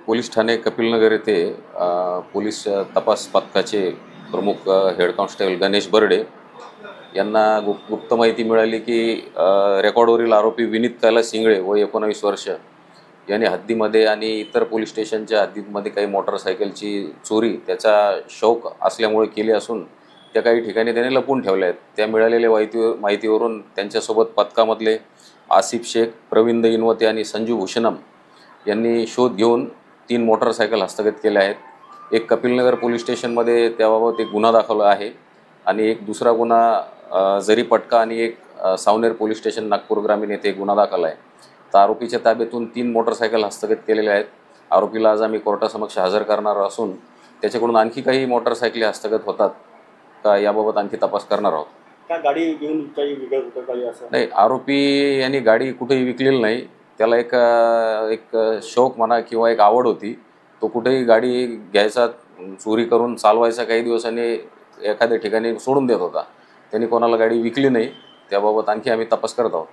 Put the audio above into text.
Police Thane Kapilnagar येथे police तपास पथकाचे प्रमुख हेड कॉन्स्टेबल गणेश बर्डे यांना गुप्त माहिती मिळाली की रेकॉर्डवरील आरोपी विनीत कैलास इंगळे व 19 वर्ष यांनी हद्दीमध्ये आणि इतर पोलीस स्टेशनच्या हद्दीमध्ये काही मोटरसायकलची चोरी त्याचा शौक असल्यामुळे केली असून त्या काही ठिकाणी त्याने लपून ठेवल्या आहेत। त्या मिळालेल्या माहितीवरून त्यांच्यासोबत पथकामधले आसिफ शेख, प्रवीण इनवते आणि संजू भूषणम यांनी शोध घेऊन 3 मोटरसायकल हस्तगत केल्या आहेत। एक कपिलनगर पोलीस स्टेशनमध्ये त्याबाबत एक गुन्हा दाखल आहे आणि एक दुसरा गुन्हा जरीपटका आणि एक सावनेर पोलीस स्टेशन नागपूर ग्रामीण येथे गुन्हा दाखल आहे। तर आरोपीच्या ताब्यातून 3 मोटरसायकल हस्तगत केलेल्या आहेत। आरोपीला आज आम्ही कोर्टासमक्ष हजर करणार असून त्याच्याकडून आणखी काही मोटरसायकली हस्तगत होतात का याबाबत आणखी तपास करणार आहोत। का गाडी घेऊन काही विकत होतं काही असं? नाही, आरोपी यांनी गाडी कुठेही विकलेली नाही। त्याला एक शौक म्हणा किंवा एक आवड होती। तो कुठेही गाडी घ्यायचा, चोरी करून चालवायचा, काही दिवसांनी एखाद्या ठिकाणी सोडून देत होता। त्यांनी कोणाला गाडी विकली नाही। त्याबाबत आणखी आम्ही तपास करत आहोत।